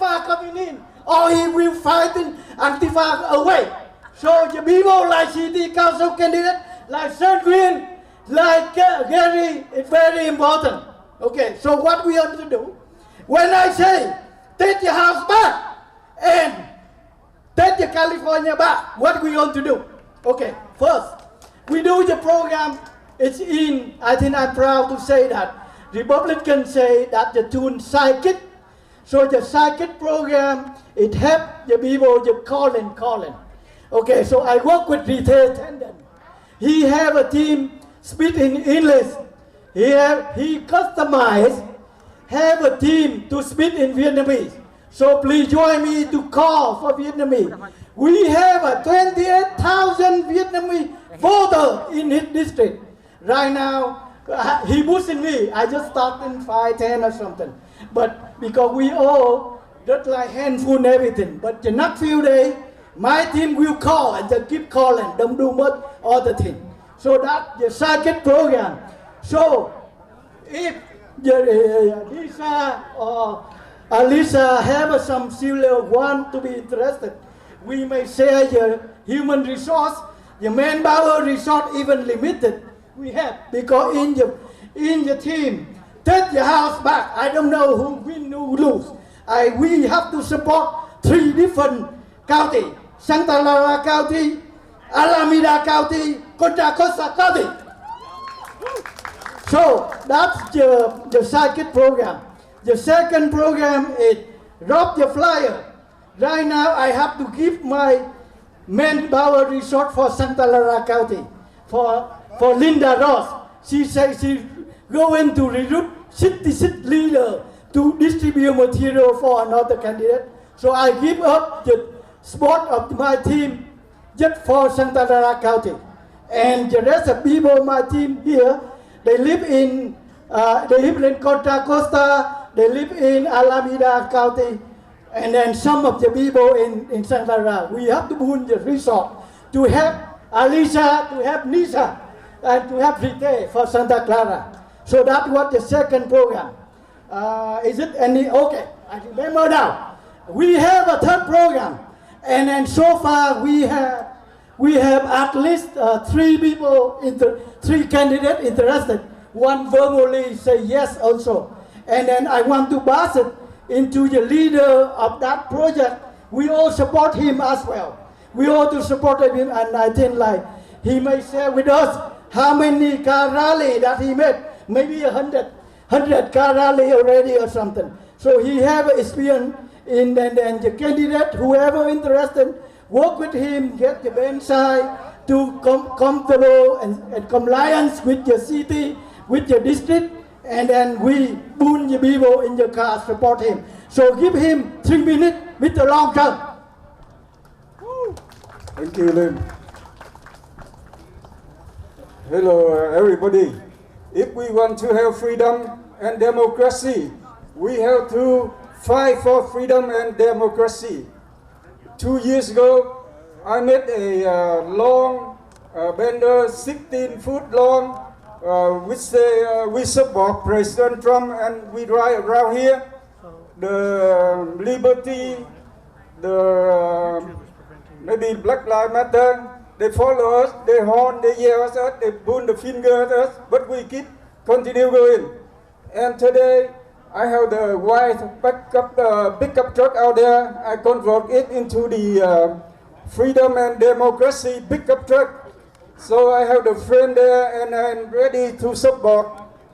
Antifa coming in, or he will fight Antifa away. So the people like city council candidate, like Sir Green, like Gary, it's very important. Okay, so what we want to do, when I say take your house back and take your California back, what we want to do? Okay, first, we do the program, it's in, I think I'm proud to say that, Republicans say that the tune psychic. So the psychic program, it helps the people to calling. Okay, so I work with retail attendant. He have a team speak in English. He customized, have a team to speak in Vietnamese. So please join me to call for Vietnamese. We have a 28,000 Vietnamese voter in his district. Right now, he boosting me. I just started in 5, 10 or something. But because we all just like handful and everything. But the next few days, my team will call and just keep calling. Don't do much other thing. So that's the second program. So if Lisa or Alisa have some similar want to be interested, we may share the human resource, the manpower resource even limited. We have because in the team, take the house back. I don't know who win, who lose. We have to support 3 different counties: Santa Clara County, Alameda County, Contra Costa County. So that's the second program. The second program is drop the flyer. Right now I have to give my manpower resource for Santa Clara County for Linda Ross. She says she going to recruit 66 leaders to distribute material for another candidate. So I give up the spot of my team just for Santa Clara County. And the rest of people, my team here, they live in Contra Costa, they live in Alameda County, and then some of the people in Santa Clara. We have to build the resort to help Alisa, to help Nisa, and to help Rite for Santa Clara. So that was the second program. Is it any? Okay, I remember now. We have a third program, and then so far we have at least 3 people, 3 candidates interested. One verbally say yes also, and then I want to pass it into the leader of that project. We all support him as well. We all to support him, and I think like he may share with us how many car rally that he made. Maybe 100 car rally already or something. So he have experience in and the candidate, whoever interested, work with him, get the bench side to comfortable and compliance with the city, with the district, and then we boon the people in the car, support him. So give him 3 minutes with the long term. Thank you, Lim. Hello, everybody. If we want to have freedom and democracy, we have to fight for freedom and democracy. 2 years ago, I made a long banner, 16 foot long, which say we support President Trump, and we write around here the liberty, the maybe Black Lives Matter. They follow us, they horn, they yell at us, they point the finger at us, but we continue going. And today, I have the white pickup truck out there. I convert it into the freedom and democracy pickup truck. So I have the friend there, and I'm ready to support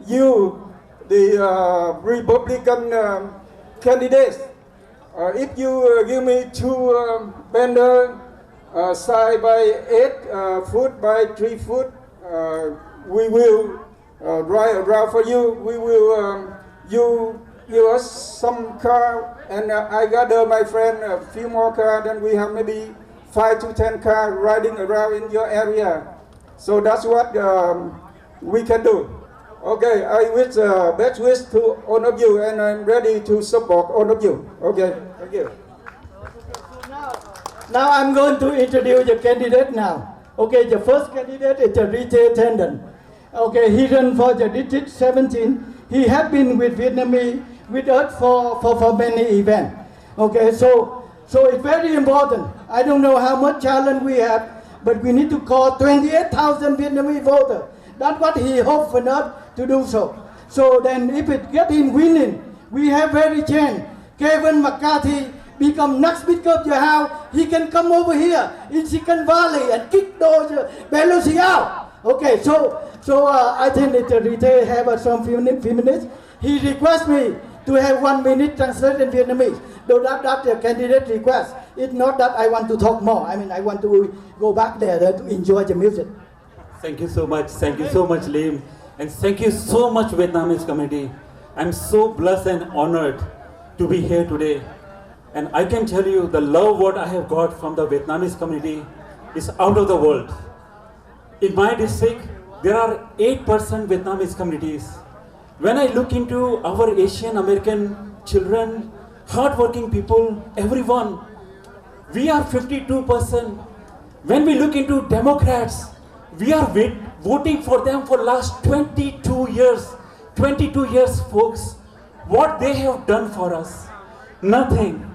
you, the Republican candidates. If you give me 2 banners, side by 8 foot by 3 foot, we will drive around for you. We will you give us some car, and I gather my friend a few more cars. Then we have maybe 5 to 10 cars riding around in your area. So that's what we can do. Okay, I wish best wish to all of you, and I'm ready to support all of you. Okay, thank you. Now I'm going to introduce the candidate now. Okay, the first candidate is the retail attendant. Okay, he ran for the district 17. He had been with Vietnamese with us for many events. Okay, so it's very important. I don't know how much challenge we have, but we need to call 28,000 Vietnamese voters. That's what he hoped for us to do so. So then if it get him winning, we have very chance. Kevin McCarthy become next Speaker of the House. He can come over here in Silicon Valley and kick those Pelosi out. Okay, so I think that the retail have some few minutes. He requests me to have 1 minute translate in Vietnamese. Though that the candidate request. It's not that I want to talk more. I mean, I want to go back there to enjoy the music. Thank you so much. Thank you so much, Lim. And thank you so much, Vietnamese community. I'm so blessed and honored to be here today. And I can tell you the love what I have got from the Vietnamese community is out of the world. In my district, there are 8% Vietnamese communities. When I look into our Asian American children, hardworking people, everyone, we are 52%. When we look into Democrats, we are voting for them for last 22 years. 22 years, folks. What they have done for us? Nothing.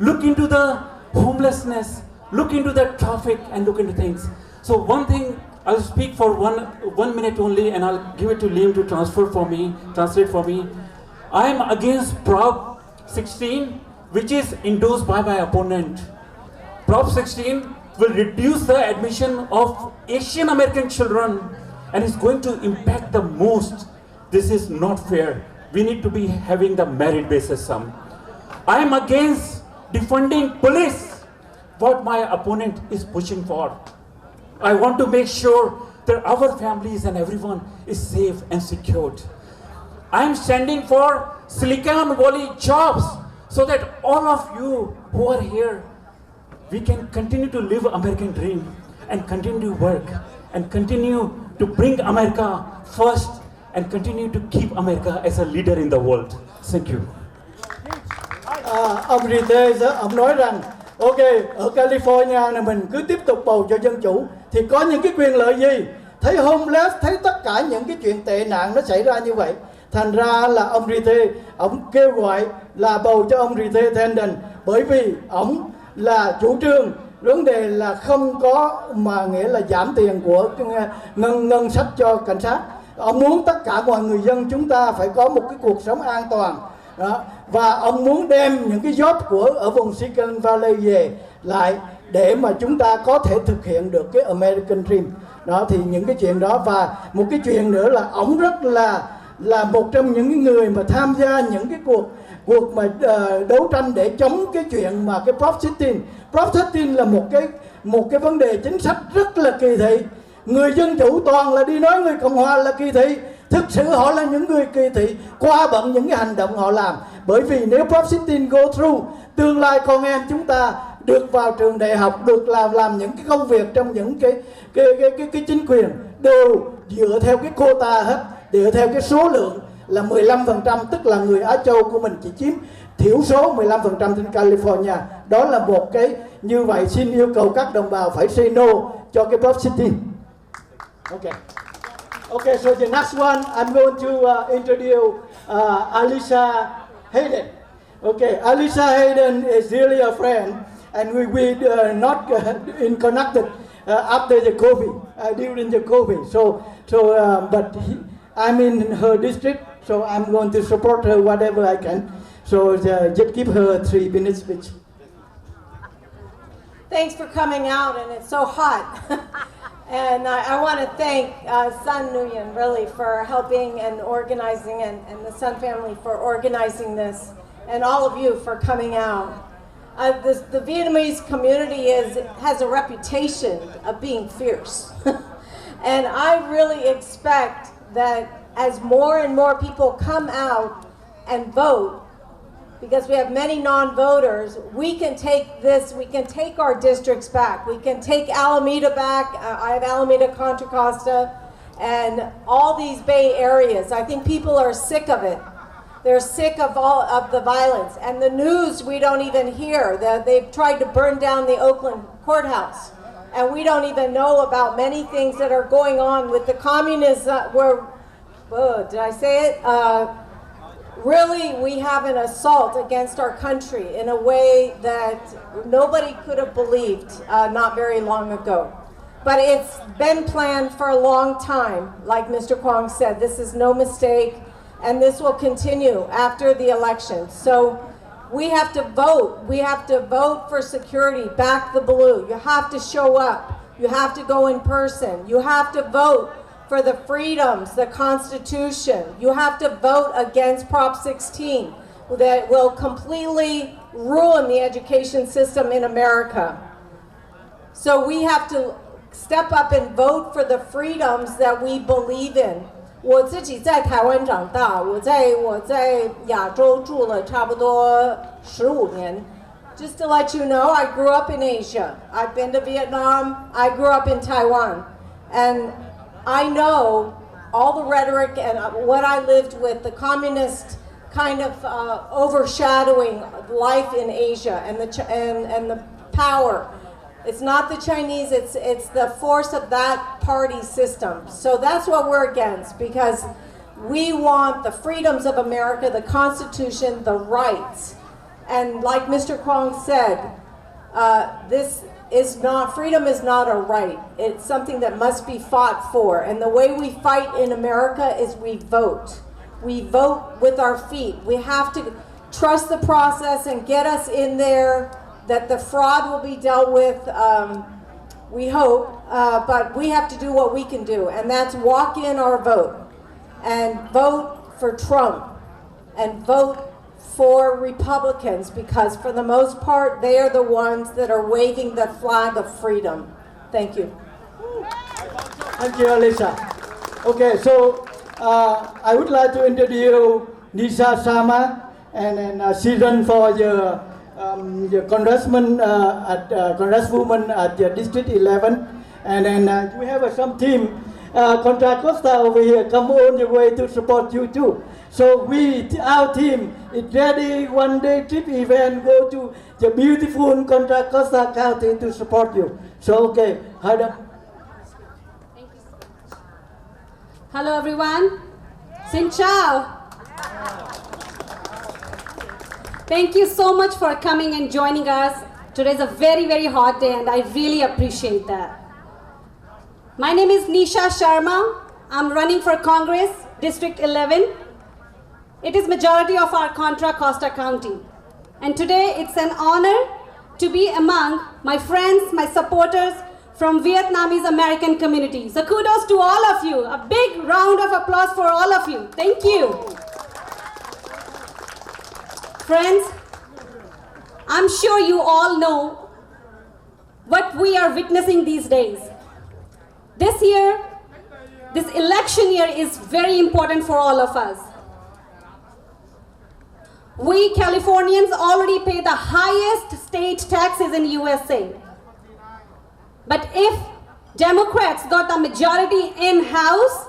Look into the homelessness, look into the traffic, and look into things. So one thing, I'll speak for one minute only, and I'll give it to Liam to translate for me. I am against Prop 16, which is endorsed by my opponent. Prop 16 will reduce the admission of Asian American children and is going to impact the most. This is not fair. We need to be having the merit-based system. I am against defunding police, what my opponent is pushing for. I want to make sure that our families and everyone is safe and secured. I am standing for Silicon Valley jobs so that all of you who are here, we can continue to live American dream and continue to work and continue to bring America first and continue to keep America as a leader in the world. Thank you. Ông Rite, ông nói rằng ok, ở California này mình cứ tiếp tục bầu cho dân chủ thì có những cái quyền lợi gì? Thấy homeless, thấy tất cả những cái chuyện tệ nạn nó xảy ra như vậy. Thành ra là ông Rite, ông kêu gọi là bầu cho ông Rite Tandon bởi vì ông là chủ trương vấn đề là không có mà nghĩa là giảm tiền của ngân sách cho cảnh sát. Ông muốn tất cả mọi người dân chúng ta phải có một cái cuộc sống an toàn. Đó. Và ông muốn đem những cái job ở vùng Silicon Valley về lại để mà chúng ta có thể thực hiện được cái American Dream. Đó thì những cái chuyện đó, và một cái chuyện nữa là ông rất là một trong những người mà tham gia những cái cuộc mà đấu tranh để chống cái chuyện mà cái Prop 16. Prop 16 là một cái vấn đề chính sách rất là kỳ thị. Người dân chủ toàn là đi nói người Cộng hòa là kỳ thị. Thực sự họ là những người kỳ thị qua bận những cái hành động họ làm. Bởi vì nếu Prop 16 go through, tương lai con em chúng ta được vào trường đại học, được làm những cái công việc trong những cái chính quyền đều dựa theo cái quota hết, dựa theo cái số lượng là 15%, tức là người Á Châu của mình chỉ chiếm thiểu số 15% trên California. Đó là một cái như vậy. Xin yêu cầu các đồng bào phải say no cho cái Prop 16. Okay. Okay, so the next one, I'm going to introduce Alisa Hayden. Okay, Alisa Hayden is really a friend, and we not in connected after the COVID, during the COVID. But I'm in her district, so I'm going to support her whatever I can. So just give her a 3 minute speech. Thanks for coming out, and it's so hot. And I want to thank Sun Nguyen really for helping and organizing, and the Sun family for organizing this, and all of you for coming out. The Vietnamese community has a reputation of being fierce. And I really expect that as more and more people come out and vote, because we have many non-voters, we can take this, we can take our districts back. We can take Alameda back. I have Alameda, Contra Costa, and all these Bay areas. I think people are sick of it. They're sick of all of the violence. And the news we don't even hear. They've tried to burn down the Oakland courthouse. And we don't even know about many things that are going on with the communists did I say it? really we have an assault against our country in a way that nobody could have believed not very long ago. But it's been planned for a long time. Like Mr. Chuong said, this is no mistake, and this will continue after the election. So we have to vote. We have to vote for security, back the blue. You have to show up. You have to go in person. You have to vote for the freedoms, the Constitution. You have to vote against Prop 16 that will completely ruin the education system in America. So we have to step up and vote for the freedoms that we believe in. 我自己在台湾长大，我在亚洲住了差不多15年。Just to let you know, I grew up in Asia. I've been to Vietnam. I grew up in Taiwan. And I know all the rhetoric and what I lived with, the communist kind of overshadowing life in Asia and the power. It's not the Chinese, it's the force of that party system. So that's what we're against, because we want the freedoms of America, the Constitution, the rights. And like Mr. Chuong said, freedom is not a right. It's something that must be fought for. And the way we fight in America is we vote. We vote with our feet. We have to trust the process and get us in there, that the fraud will be dealt with, we hope, but we have to do what we can do, and that's walk in our vote and vote for Trump and vote for Republicans, because for the most part, they are the ones that are waving the flag of freedom. Thank you. Thank you, Alisa. Okay, so I would like to introduce Nisha Sama, and then she ran for your congresswoman at the District 11, and then we have some team, Contra Costa over here, come all the way to support you too. So our team is ready, one day trip event, go to the beautiful Contra Costa County to support you. So okay, Haida. Thank you so much. Hello everyone. Xin chào. Thank you so much for coming and joining us. Today's a very, very hot day, and I really appreciate that. My name is Nisha Sharma. I'm running for Congress, District 11. It is majority of our Contra Costa County. And today it's an honor to be among my friends, my supporters from Vietnamese American community. So kudos to all of you. A big round of applause for all of you. Thank you. Friends, I'm sure you all know what we are witnessing these days. This year, this election year is very important for all of us. We Californians already pay the highest state taxes in USA. But if Democrats got the majority in House,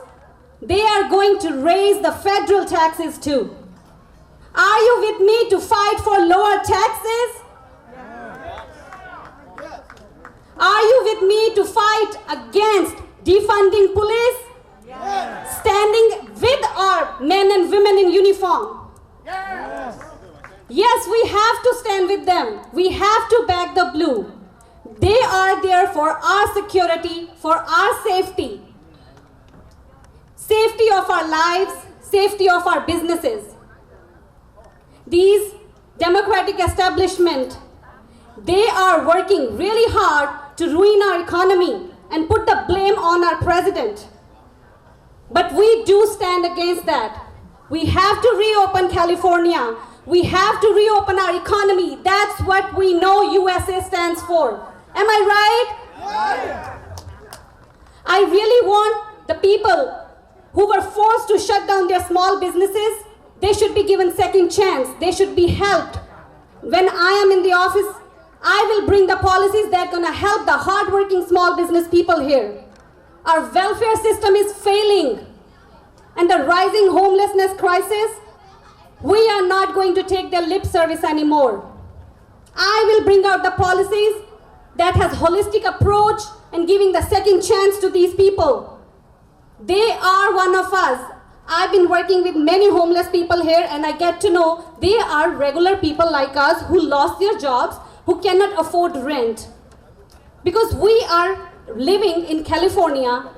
they are going to raise the federal taxes too. Are you with me to fight for lower taxes? Are you with me to fight against defunding police? Standing with our men and women in uniform? Yes, we have to stand with them. We have to back the blue. They are there for our security, for our safety. Safety of our lives, safety of our businesses. These democratic establishment, they are working really hard to ruin our economy and put the blame on our president. But we do stand against that. We have to reopen California. We have to reopen our economy. That's what we know USA stands for. Am I right? I really want the people who were forced to shut down their small businesses, they should be given second chance. They should be helped. When I am in the office, I will bring the policies that are going to help the hardworking small business people here. Our welfare system is failing. And the rising homelessness crisis, we are not going to take their lip service anymore. I will bring out the policies that has holistic approach and giving the second chance to these people. They are one of us. I've been working with many homeless people here, and I get to know they are regular people like us who lost their jobs, who cannot afford rent. Because we are living in California,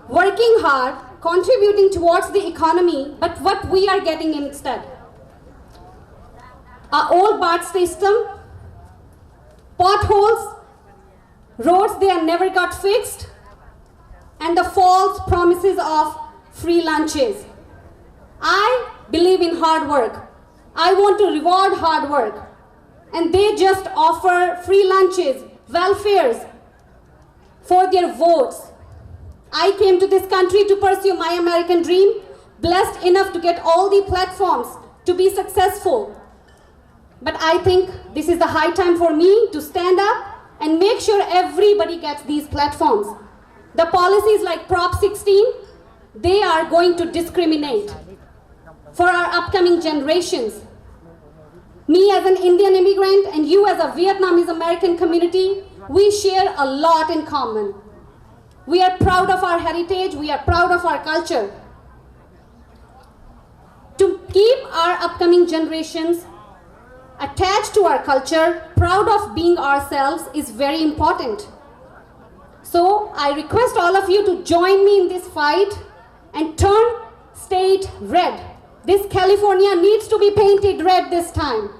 working hard, contributing towards the economy, but what we are getting instead? Our old BART system, potholes, roads they have never got fixed, and the false promises of free lunches. I believe in hard work. I want to reward hard work. And they just offer free lunches, welfares for their votes. I came to this country to pursue my American dream, blessed enough to get all the platforms to be successful. But I think this is the high time for me to stand up and make sure everybody gets these platforms. The policies like Prop 16, they are going to discriminate for our upcoming generations. Me as an Indian immigrant and you as a Vietnamese American community, we share a lot in common. We are proud of our heritage, we are proud of our culture. To keep our upcoming generations attached to our culture, proud of being ourselves is very important. So I request all of you to join me in this fight and turn state red. This California needs to be painted red this time.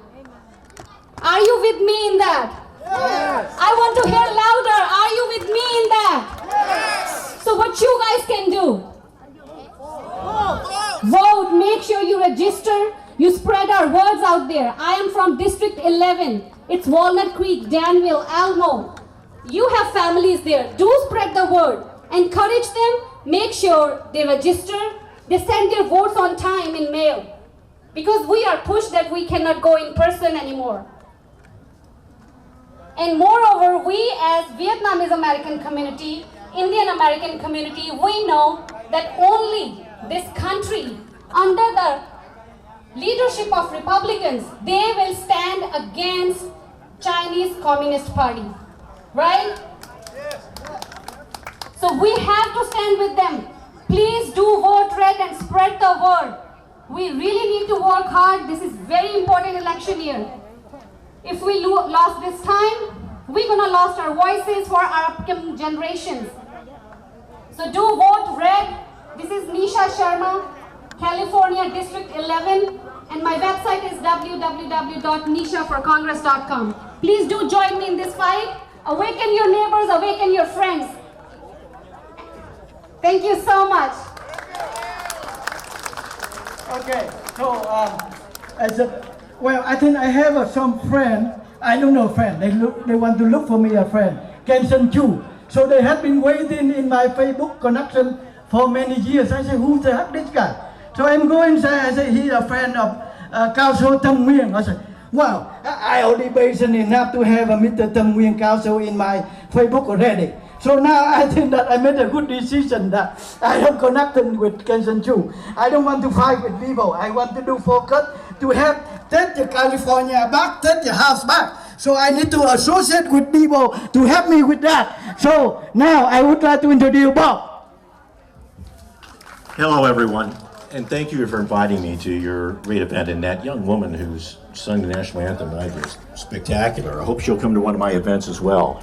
Are you with me in that? Yes. I want to hear louder. Are you with me in that? Yes. So what you guys can do? Vote, make sure you register, you spread our words out there. I am from District 11. It's Walnut Creek, Danville, Almo. You have families there. Do spread the word. Encourage them. Make sure they register. They send their votes on time in mail. Because we are pushed that we cannot go in person anymore. And moreover, we as Vietnamese American community, Indian American community, we know that only this country, under the leadership of Republicans, they will stand against Chinese Communist Party. Right? So we have to stand with them. Please do vote red and spread the word. We really need to work hard. This is very important election year. If we lost this time, we're gonna lose our voices for our upcoming generations. So do vote red. This is Nisha Sharma, California District 11, and my website is www.nishaforcongress.com. Please do join me in this fight. Awaken your neighbors, awaken your friends. Thank you so much. Okay, so I think I have some friend. I don't know friend. They want to look for me a friend. Kenson Chu. So they have been waiting in my Facebook connection for many years. I say, who the heck this guy? So I'm going say, I say he's a friend of Cao So Tâm Nguyen. I say, wow, I already patient enough to have a Mr. Tâm Nguyen Cao So in my Facebook already. So now I think that I made a good decision that I am connected with Kenson Chu. I don't want to fight with people. I want to do focus to have take the California back, take the house back. So I need to associate with people to help me with that. So now I would like to introduce Bob. Hello, everyone, and thank you for inviting me to your great event. And that young woman who's sung the national anthem tonight is spectacular. I hope she'll come to one of my events as well.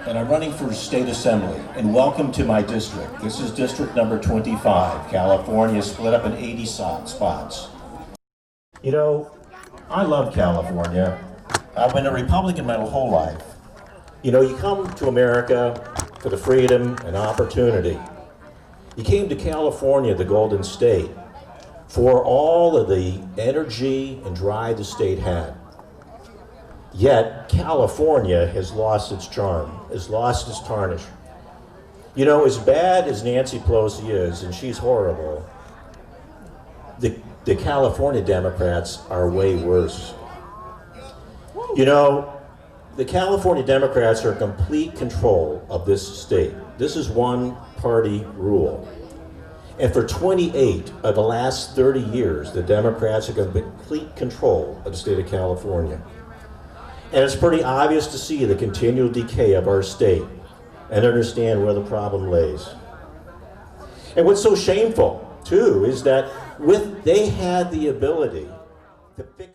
And I'm running for state assembly, and welcome to my district. This is district number 25. California is split up in 80 spots. You know, I love California. I've been a Republican my whole life. You know, you come to America for the freedom and opportunity. You came to California, the Golden State, for all of the energy and drive the state had. Yet, California has lost its charm, has lost its tarnish. You know, as bad as Nancy Pelosi is, and she's horrible, the California Democrats are way worse. You know, the California Democrats are in complete control of this state. This is one-party rule. And for 28 of the last 30 years, the Democrats are in complete control of the state of California. And it's pretty obvious to see the continual decay of our state and understand where the problem lays. And what's so shameful, too, is that they had the ability to fix